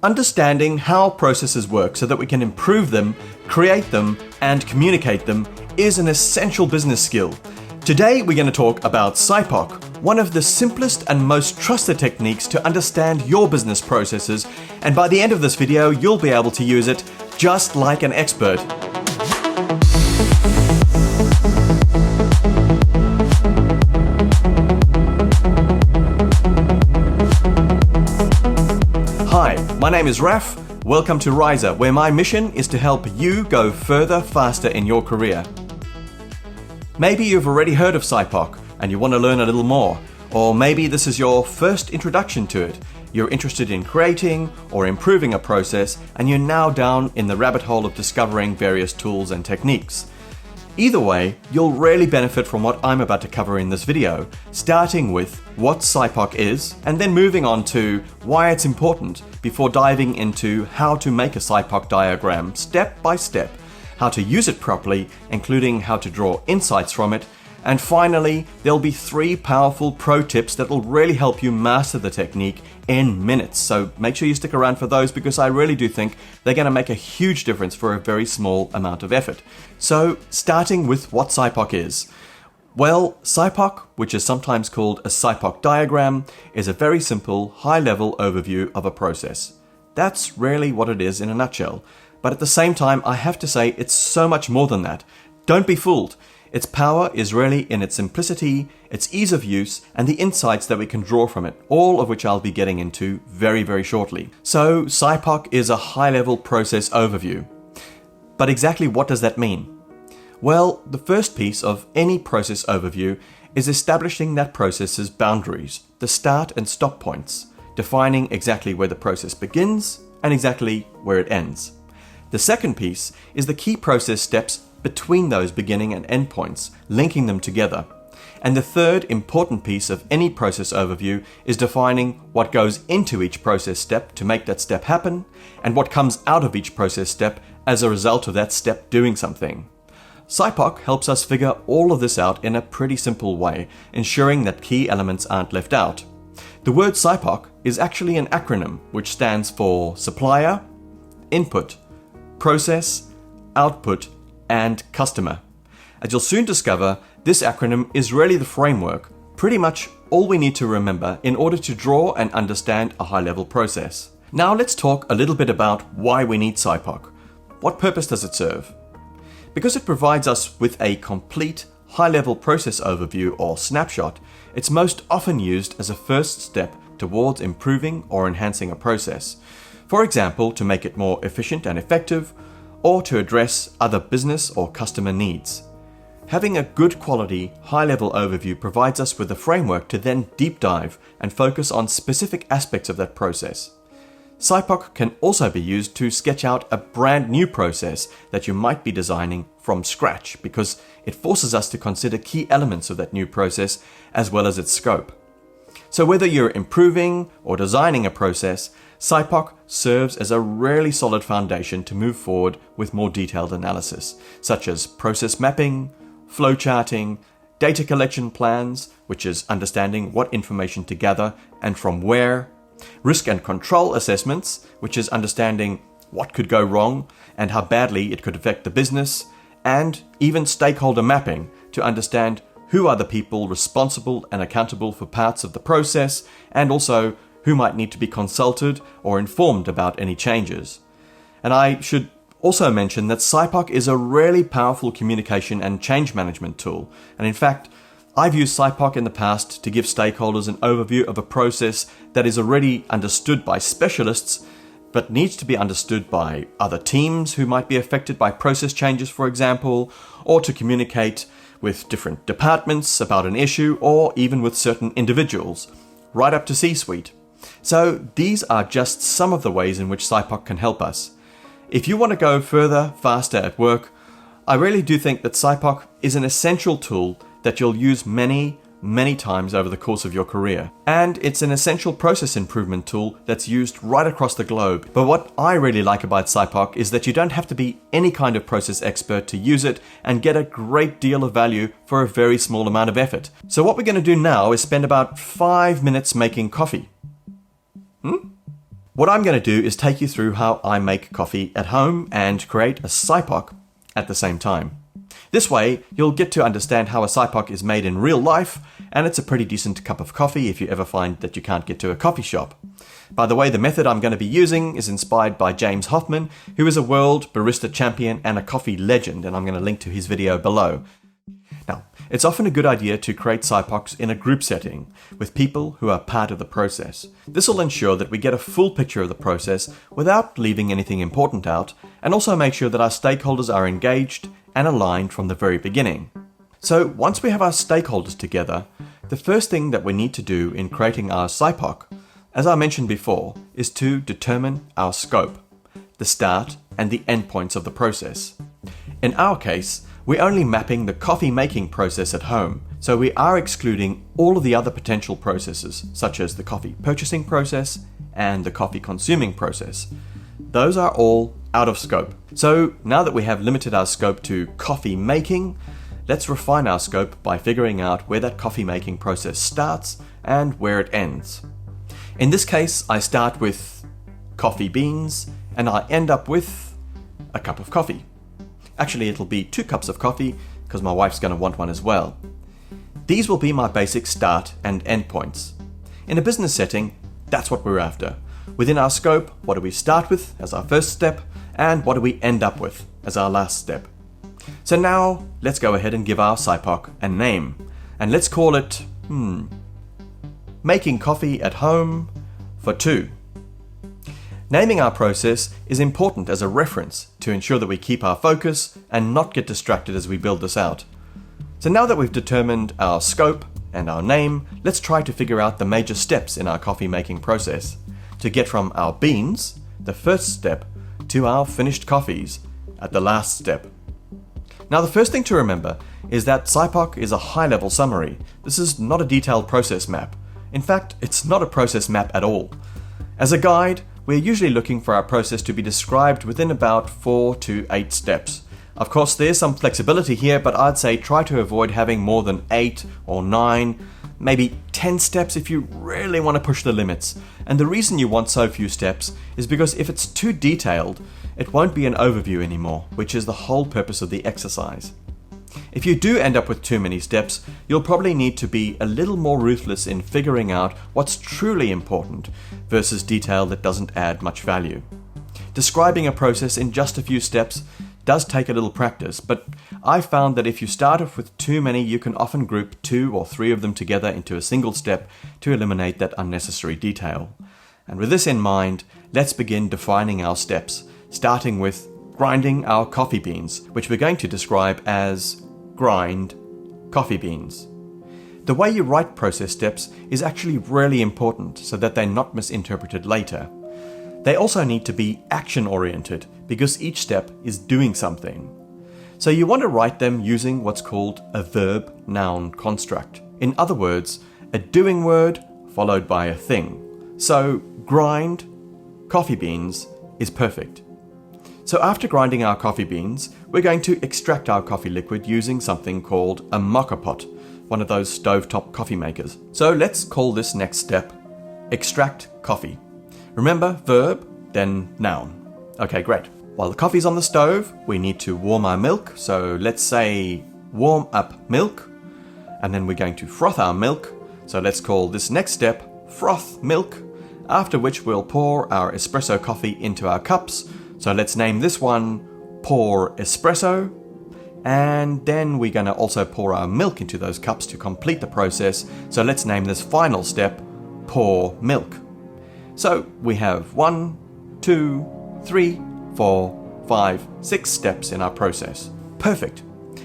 understanding how processes work so that we can improve them, create them, and communicate them is an essential business skill. Today we're going to talk about SIPOC, one of the simplest and most trusted techniques to understand your business processes, and by the end of this video you'll be able to use it just like an expert. Hi, my name is Raf. Welcome to RISR, where my mission is to help you go further, faster in your career. Maybe you've already heard of SIPOC and you want to learn a little more, or maybe this is your first introduction to it. You're interested in creating or improving a process and you're now down in the rabbit hole of discovering various tools and techniques. Either way, you'll really benefit from what I'm about to cover in this video, starting with what SIPOC is and then moving on to why it's important before diving into how to make a SIPOC diagram step by step, how to use it properly, including how to draw insights from it, and finally, there'll be 3 powerful pro tips that will really help you master the technique in minutes. So make sure you stick around for those because I really do think they're going to make a huge difference for a very small amount of effort. So starting with what SIPOC is. Well, SIPOC, which is sometimes called a SIPOC diagram, is a very simple, high-level overview of a process. That's really what it is in a nutshell. But at the same time, I have to say it's so much more than that. Don't be fooled. Its power is really in its simplicity, its ease of use, and the insights that we can draw from it, all of which I'll be getting into very, very shortly. So, SIPOC is a high-level process overview. But exactly what does that mean? Well, the first piece of any process overview is establishing that process's boundaries, the start and stop points, defining exactly where the process begins and exactly where it ends. The second piece is the key process steps between those beginning and end points, linking them together. And the third important piece of any process overview is defining what goes into each process step to make that step happen, and what comes out of each process step as a result of that step doing something. SIPOC helps us figure all of this out in a pretty simple way, ensuring that key elements aren't left out. The word SIPOC is actually an acronym which stands for supplier, input, process, output, and customer. As you'll soon discover, this acronym is really the framework, pretty much all we need to remember in order to draw and understand a high-level process. Now let's talk a little bit about why we need SIPOC. What purpose does it serve? Because it provides us with a complete high-level process overview or snapshot, it's most often used as a first step towards improving or enhancing a process. For example, to make it more efficient and effective, or to address other business or customer needs. Having a good quality, high-level overview provides us with a framework to then deep dive and focus on specific aspects of that process. SIPOC can also be used to sketch out a brand new process that you might be designing from scratch because it forces us to consider key elements of that new process as well as its scope. So whether you're improving or designing a process, SIPOC serves as a really solid foundation to move forward with more detailed analysis, such as process mapping, flowcharting, data collection plans, which is understanding what information to gather and from where, risk and control assessments, which is understanding what could go wrong and how badly it could affect the business, and even stakeholder mapping to understand who are the people responsible and accountable for parts of the process, and also who might need to be consulted or informed about any changes. And I should also mention that SIPOC is a really powerful communication and change management tool. And in fact, I've used SIPOC in the past to give stakeholders an overview of a process that is already understood by specialists, but needs to be understood by other teams who might be affected by process changes, for example, or to communicate with different departments about an issue, or even with certain individuals, right up to C-suite. So these are just some of the ways in which SIPOC can help us. If you want to go further, faster at work, I really do think that SIPOC is an essential tool that you'll use many, many times over the course of your career. And it's an essential process improvement tool that's used right across the globe. But what I really like about SIPOC is that you don't have to be any kind of process expert to use it and get a great deal of value for a very small amount of effort. So what we're going to do now is spend about 5 minutes making coffee. What I'm going to do is take you through how I make coffee at home and create a SIPOC at the same time. This way, you'll get to understand how a SIPOC is made in real life, and it's a pretty decent cup of coffee if you ever find that you can't get to a coffee shop. By the way, the method I'm going to be using is inspired by James Hoffman, who is a world barista champion and a coffee legend, and I'm going to link to his video below. Now, it's often a good idea to create SIPOCs in a group setting with people who are part of the process. This will ensure that we get a full picture of the process without leaving anything important out, and also make sure that our stakeholders are engaged and aligned from the very beginning. So once we have our stakeholders together, the first thing that we need to do in creating our SIPOC, as I mentioned before, is to determine our scope, the start and the end points of the process. In our case, we're only mapping the coffee making process at home, so we are excluding all of the other potential processes, such as the coffee purchasing process and the coffee consuming process. Those are all out of scope. So now that we have limited our scope to coffee making, let's refine our scope by figuring out where that coffee making process starts and where it ends. In this case, I start with coffee beans and I end up with a cup of coffee. Actually, it'll be 2 cups of coffee because my wife's going to want one as well. These will be my basic start and end points. In a business setting, that's what we're after. Within our scope, what do we start with as our first step, and what do we end up with as our last step? So now, let's go ahead and give our SIPOC a name, and let's call it, Making Coffee at Home for 2. Naming our process is important as a reference to ensure that we keep our focus and not get distracted as we build this out. So now that we've determined our scope and our name, let's try to figure out the major steps in our coffee making process to get from our beans, the first step, to our finished coffees at the last step. Now, the first thing to remember is that SIPOC is a high-level summary. This is not a detailed process map. In fact, it's not a process map at all. As a guide, we're usually looking for our process to be described within about 4 to 8 steps. Of course, there's some flexibility here, but I'd say try to avoid having more than 8 or 9, maybe 10 steps if you really want to push the limits. And the reason you want so few steps is because if it's too detailed, it won't be an overview anymore, which is the whole purpose of the exercise. If you do end up with too many steps, you'll probably need to be a little more ruthless in figuring out what's truly important versus detail that doesn't add much value. Describing a process in just a few steps does take a little practice, but I've found that if you start off with too many, you can often group 2 or 3 of them together into a single step to eliminate that unnecessary detail. And with this in mind, let's begin defining our steps, starting with grinding our coffee beans, which we're going to describe as grind coffee beans. The way you write process steps is actually really important so that they're not misinterpreted later. They also need to be action-oriented because each step is doing something. So you want to write them using what's called a verb-noun construct. In other words, a doing word followed by a thing. So grind coffee beans is perfect. So after grinding our coffee beans, we're going to extract our coffee liquid using something called a moka pot, one of those stovetop coffee makers. So let's call this next step extract coffee. Remember, verb, then noun. Okay, great. While the coffee's on the stove, we need to warm our milk. So let's say warm up milk, and then we're going to froth our milk. So let's call this next step froth milk, after which we'll pour our espresso coffee into our cups. So let's name this one pour espresso, and then we're going to also pour our milk into those cups to complete the process. So let's name this final step pour milk. So we have 1, 2, 3, 4, 5, 6 steps in our process. Perfect.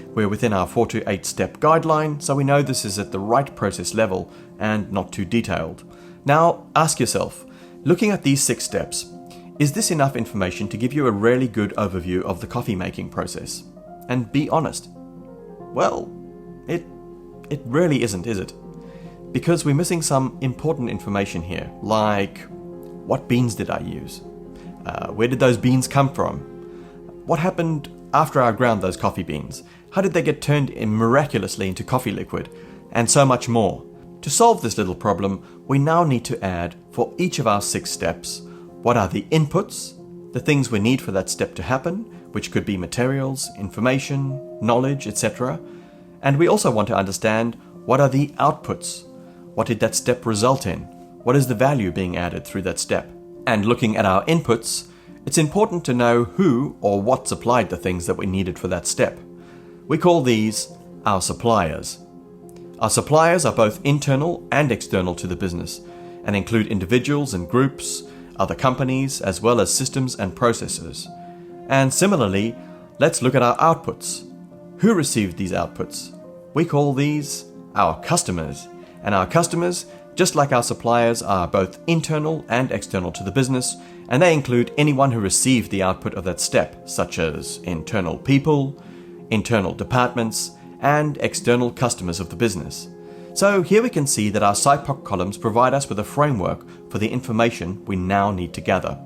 We're within our 4 to 8 step guideline, so we know this is at the right process level and not too detailed. Now ask yourself, looking at these 6 steps, is this enough information to give you a really good overview of the coffee making process? And be honest. Well, it really isn't, is it? Because we're missing some important information here, like what beans did I use? Where did those beans come from? What happened after I ground those coffee beans? How did they get turned miraculously into coffee liquid? And so much more. To solve this little problem, we now need to add, for each of our 6 steps, What are the inputs, the things we need for that step to happen, which could be materials, information, knowledge, etc. And we also want to understand what are the outputs. What did that step result in? What is the value being added through that step? And looking at our inputs, it's important to know who or what supplied the things that we needed for that step. We call these our suppliers. Our suppliers are both internal and external to the business and include individuals and groups, other companies, as well as systems and processes. And similarly, let's look at our outputs. Who received these outputs? We call these our customers. And our customers, just like our suppliers, are both internal and external to the business, and they include anyone who received the output of that step, such as internal people, internal departments, and external customers of the business. So here we can see that our SIPOC columns provide us with a framework for the information we now need to gather.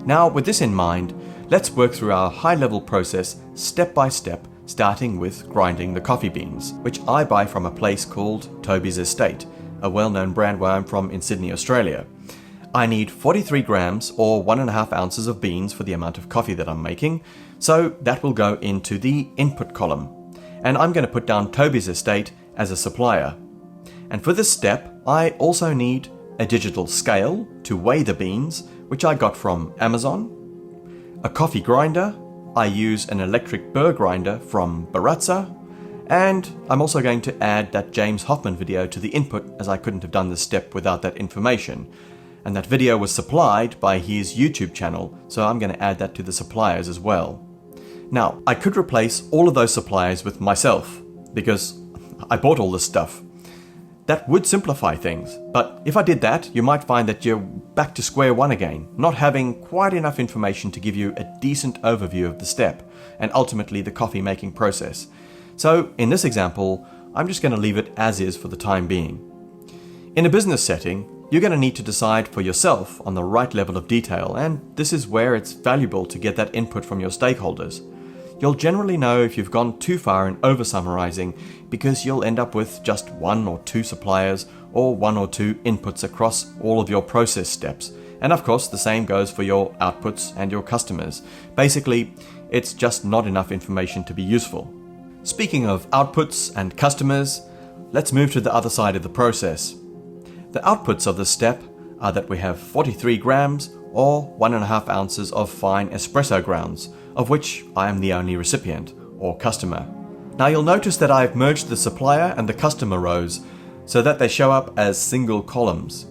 Now, with this in mind, let's work through our high-level process step by step, starting with grinding the coffee beans, which I buy from a place called Toby's Estate, a well-known brand where I'm from in Sydney, Australia. I need 43 grams or 1.5 ounces of beans for the amount of coffee that I'm making, so that will go into the input column. And I'm going to put down Toby's Estate as a supplier. And for this step, I also need a digital scale to weigh the beans, which I got from Amazon, a coffee grinder. I use an electric burr grinder from Baratza, and I'm also going to add that James Hoffman video to the input, as I couldn't have done this step without that information. And that video was supplied by his YouTube channel, so I'm going to add that to the suppliers as well. Now, I could replace all of those suppliers with myself, because I bought all this stuff. That would simplify things, but if I did that, you might find that you're back to square one again, not having quite enough information to give you a decent overview of the step, and ultimately the coffee making process. So, in this example, I'm just going to leave it as is for the time being. In a business setting, you're going to need to decide for yourself on the right level of detail, and this is where it's valuable to get that input from your stakeholders. You'll generally know if you've gone too far in over-summarizing because you'll end up with just 1 or 2 suppliers or 1 or 2 inputs across all of your process steps. And of course, the same goes for your outputs and your customers. Basically, it's just not enough information to be useful. Speaking of outputs and customers, let's move to the other side of the process. The outputs of this step are that we have 43 grams or 1.5 ounces of fine espresso grounds, of which I am the only recipient, or customer. Now you'll notice that I've merged the supplier and the customer rows so that they show up as single columns.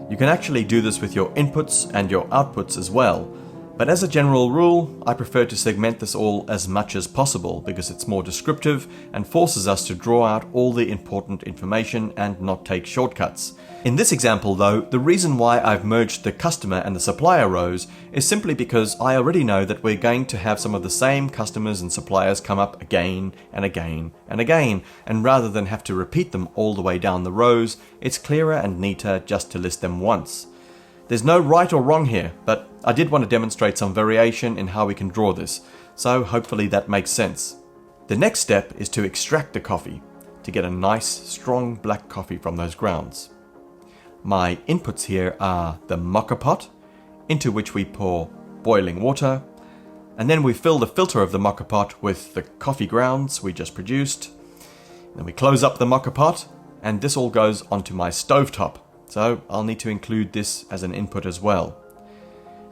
You can actually do this with your inputs and your outputs as well, but as a general rule, I prefer to segment this all as much as possible because it's more descriptive and forces us to draw out all the important information and not take shortcuts. In this example though, the reason why I've merged the customer and the supplier rows is simply because I already know that we're going to have some of the same customers and suppliers come up again and again and again, and rather than have to repeat them all the way down the rows, it's clearer and neater just to list them once. There's no right or wrong here, but I did want to demonstrate some variation in how we can draw this, so hopefully that makes sense. The next step is to extract the coffee, to get a nice, strong black coffee from those grounds. My inputs here are the mocha pot, into which we pour boiling water, and then we fill the filter of the mocha pot with the coffee grounds we just produced. Then we close up the mocha pot, and this all goes onto my stovetop. So I'll need to include this as an input as well.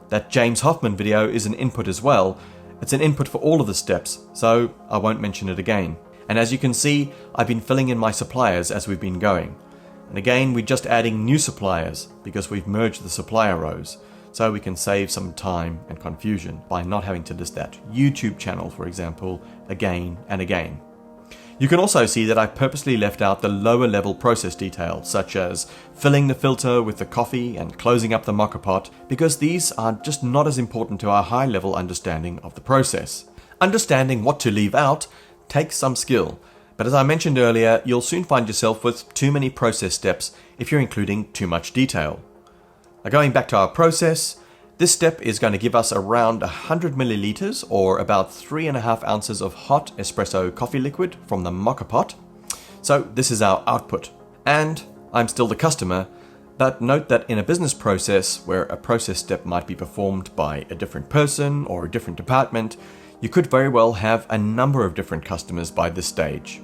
That James Hoffman video is an input as well. It's an input for all of the steps, so I won't mention it again. And as you can see, I've been filling in my suppliers as we've been going. And again, we're just adding new suppliers because we've merged the supplier rows, so we can save some time and confusion by not having to list that YouTube channel, for example, again and again. You can also see that I purposely left out the lower level process detail, such as filling the filter with the coffee and closing up the mocha pot, because these are just not as important to our high level understanding of the process. Understanding what to leave out takes some skill, but as I mentioned earlier, you'll soon find yourself with too many process steps if you're including too much detail. Now going back to our process, this step is going to give us around 100 milliliters or about 3.5 ounces of hot espresso coffee liquid from the mocha pot. So this is our output. And I'm still the customer, But note that in a business process where a process step might be performed by a different person or a different department, you could very well have a number of different customers by this stage.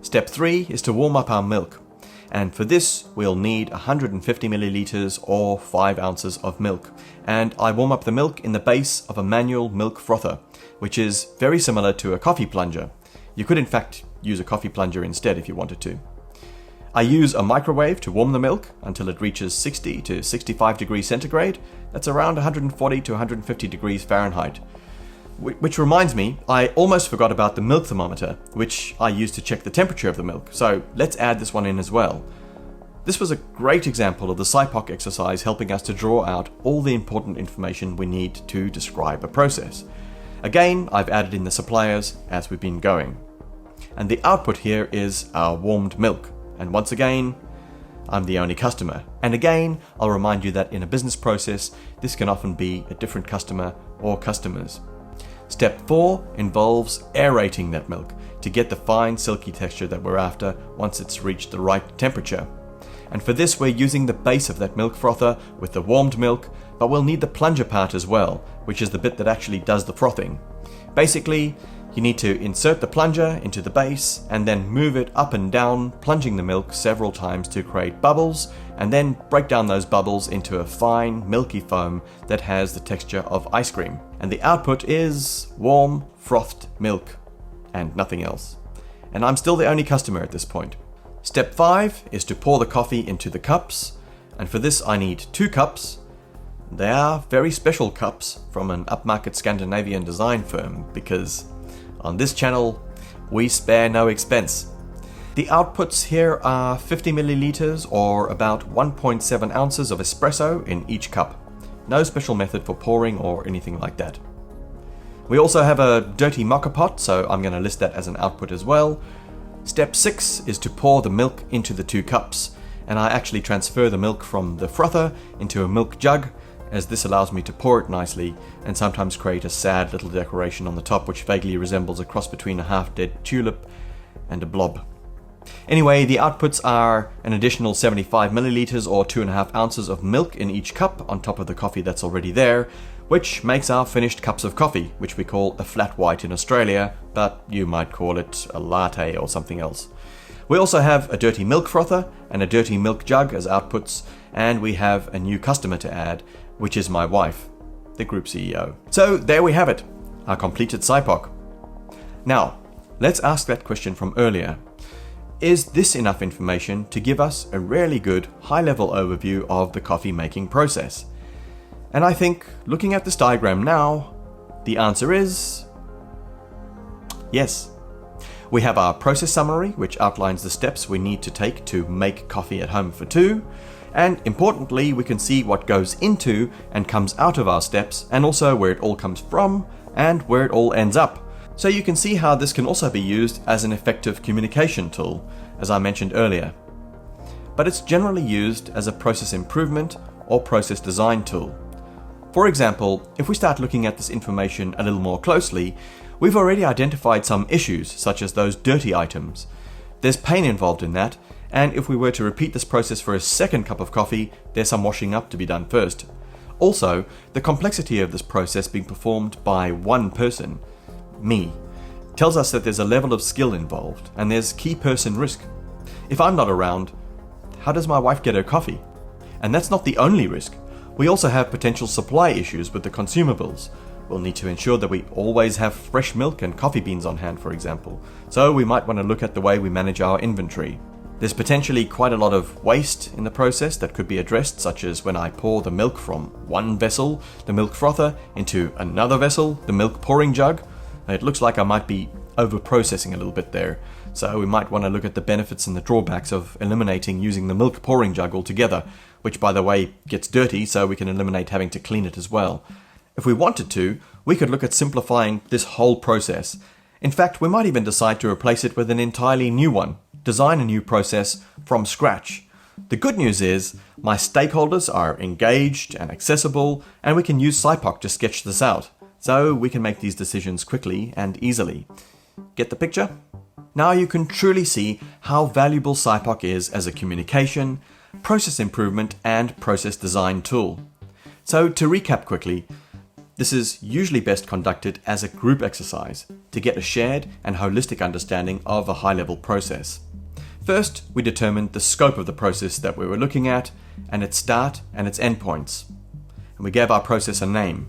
Step 3 is to warm up our milk. And for this, we'll need 150 milliliters or 5 ounces of milk. And I warm up the milk in the base of a manual milk frother, which is very similar to a coffee plunger. You could in fact use a coffee plunger instead if you wanted to. I use a microwave to warm the milk until it reaches 60 to 65 degrees centigrade. That's around 140 to 150 degrees Fahrenheit. Which reminds me, I almost forgot about the milk thermometer, which I use to check the temperature of the milk, so let's add this one in as well. This was a great example of the SIPOC exercise helping us to draw out all the important information we need to describe a process. Again, I've added in the suppliers as we've been going. And the output here is our warmed milk. And once again, I'm the only customer. And again, I'll remind you that in a business process, this can often be a different customer or customers. Step 4 involves aerating that milk to get the fine silky texture that we're after once it's reached the right temperature. And for this we're using the base of that milk frother with the warmed milk, but we'll need the plunger part as well, which is the bit that actually does the frothing. Basically, you need to insert the plunger into the base and then move it up and down, plunging the milk several times to create bubbles, and then break down those bubbles into a fine, milky foam that has the texture of ice cream. And the output is warm, frothed milk, and nothing else. And I'm still the only customer at this point. Step 5 is to pour the coffee into the cups, and for this I need 2 cups. They are very special cups from an upmarket Scandinavian design firm because on this channel, we spare no expense. The outputs here are 50 milliliters or about 1.7 ounces of espresso in each cup. No special method for pouring or anything like that. We also have a dirty mocha pot, so I'm going to list that as an output as well. Step 6 is to pour the milk into the 2 cups, and I actually transfer the milk from the frother into a milk jug, as this allows me to pour it nicely and sometimes create a sad little decoration on the top which vaguely resembles a cross between a half-dead tulip and a blob. Anyway, the outputs are an additional 75 milliliters or 2.5 ounces of milk in each cup on top of the coffee that's already there, which makes our finished cups of coffee, which we call a flat white in Australia, but you might call it a latte or something else. We also have a dirty milk frother and a dirty milk jug as outputs, and we have a new customer to add, which is my wife, the group CEO. So there we have it, our completed SIPOC. Now, let's ask that question from earlier. Is this enough information to give us a really good high-level overview of the coffee making process? And I think, looking at this diagram now, the answer is yes. We have our process summary, which outlines the steps we need to take to make coffee at home for 2. And importantly, we can see what goes into and comes out of our steps, and also where it all comes from and where it all ends up. So you can see how this can also be used as an effective communication tool, as I mentioned earlier. But it's generally used as a process improvement or process design tool. For example, if we start looking at this information a little more closely, we've already identified some issues, such as those dirty items. There's pain involved in that, and if we were to repeat this process for a second cup of coffee, there's some washing up to be done first. Also, the complexity of this process being performed by one person, me, tells us that there's a level of skill involved, and there's key person risk. If I'm not around, how does my wife get her coffee? And that's not the only risk. We also have potential supply issues with the consumables. We'll need to ensure that we always have fresh milk and coffee beans on hand, for example. So we might want to look at the way we manage our inventory. There's potentially quite a lot of waste in the process that could be addressed, such as when I pour the milk from one vessel, the milk frother, into another vessel, the milk pouring jug. It looks like I might be over-processing a little bit there, so we might want to look at the benefits and the drawbacks of eliminating using the milk pouring jug altogether, which by the way gets dirty, so we can eliminate having to clean it as well. If we wanted to, we could look at simplifying this whole process. In fact, we might even decide to replace it with an entirely new one, design a new process from scratch. The good news is, my stakeholders are engaged and accessible, and we can use SIPOC to sketch this out, so we can make these decisions quickly and easily. Get the picture? Now you can truly see how valuable SIPOC is as a communication, process improvement, and process design tool. So to recap quickly, this is usually best conducted as a group exercise to get a shared and holistic understanding of a high-level process. First, we determined the scope of the process that we were looking at and its start and its endpoints. And we gave our process a name.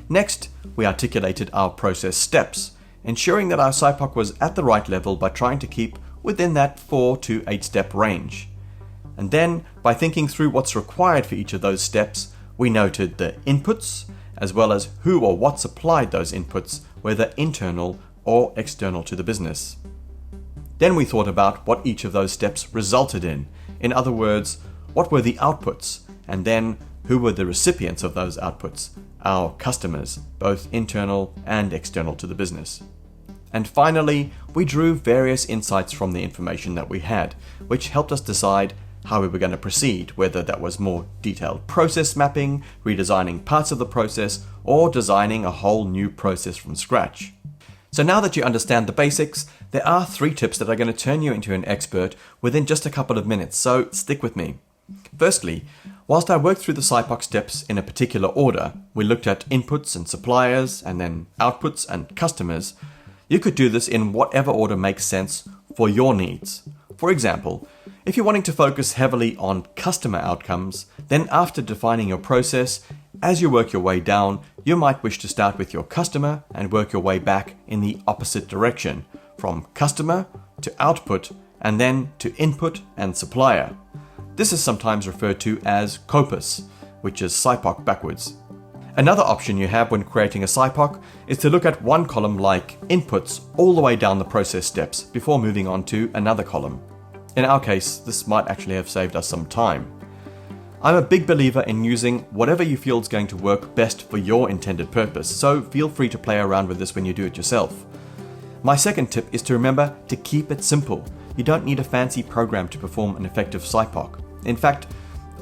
Next, we articulated our process steps, ensuring that our SIPOC was at the right level by trying to keep within that 4 to 8 step range. And then, by thinking through what's required for each of those steps, we noted the inputs, as well as who or what supplied those inputs, whether internal or external to the business. Then we thought about what each of those steps resulted in. In other words, what were the outputs, and then who were the recipients of those outputs, our customers, both internal and external to the business. And finally, we drew various insights from the information that we had, which helped us decide how we were going to proceed, whether that was more detailed process mapping, redesigning parts of the process, or designing a whole new process from scratch. So now that you understand the basics, there are 3 tips that are going to turn you into an expert within just a couple of minutes, so stick with me. Firstly, whilst I worked through the SIPOC steps in a particular order, we looked at inputs and suppliers, and then outputs and customers. You could do this in whatever order makes sense for your needs. For example, if you're wanting to focus heavily on customer outcomes, then after defining your process, as you work your way down, you might wish to start with your customer and work your way back in the opposite direction, from customer to output and then to input and supplier. This is sometimes referred to as COPUS, which is SIPOC backwards. Another option you have when creating a SIPOC is to look at one column like inputs all the way down the process steps before moving on to another column. In our case, this might actually have saved us some time. I'm a big believer in using whatever you feel is going to work best for your intended purpose, so feel free to play around with this when you do it yourself. My second tip is to remember to keep it simple. You don't need a fancy program to perform an effective SIPOC. In fact,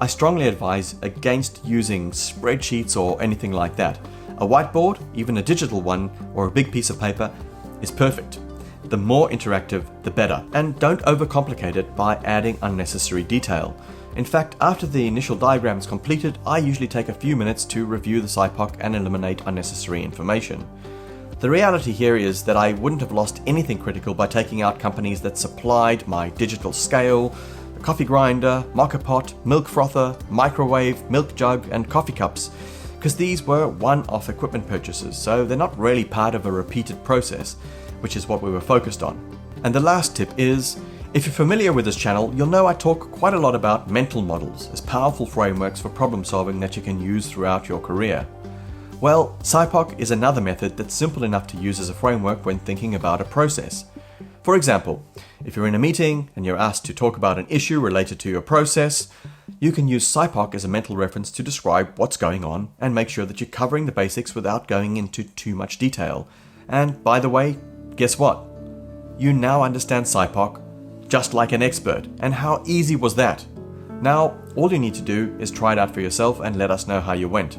I strongly advise against using spreadsheets or anything like that. A whiteboard, even a digital one, or a big piece of paper is perfect. The more interactive, the better. And don't overcomplicate it by adding unnecessary detail. In fact, after the initial diagram is completed, I usually take a few minutes to review the SIPOC and eliminate unnecessary information. The reality here is that I wouldn't have lost anything critical by taking out companies that supplied my digital scale, coffee grinder, mocha pot, milk frother, microwave, milk jug, and coffee cups, because these were one-off equipment purchases, so they're not really part of a repeated process, which is what we were focused on. And the last tip is, if you're familiar with this channel, you'll know I talk quite a lot about mental models as powerful frameworks for problem solving that you can use throughout your career. Well, SIPOC is another method that's simple enough to use as a framework when thinking about a process. For example, if you're in a meeting and you're asked to talk about an issue related to your process, you can use SIPOC as a mental reference to describe what's going on and make sure that you're covering the basics without going into too much detail. And by the way, guess what? You now understand SIPOC just like an expert. And how easy was that? Now, all you need to do is try it out for yourself and let us know how you went.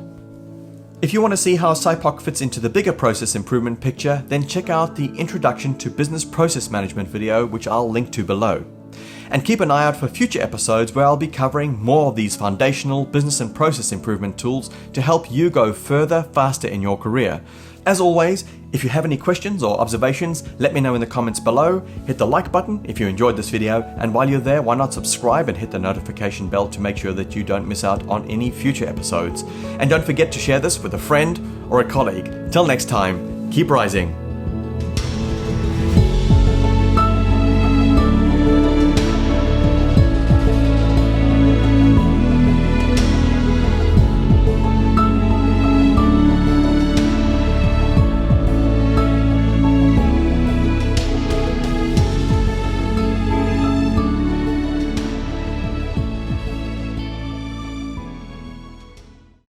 If you want to see how SIPOC fits into the bigger process improvement picture, then check out the Introduction to Business Process Management video, which I'll link to below. And keep an eye out for future episodes where I'll be covering more of these foundational business and process improvement tools to help you go further, faster in your career. As always, if you have any questions or observations, let me know in the comments below. Hit the like button if you enjoyed this video, and while you're there, why not subscribe and hit the notification bell to make sure that you don't miss out on any future episodes. And don't forget to share this with a friend or a colleague. Till next time, keep rising.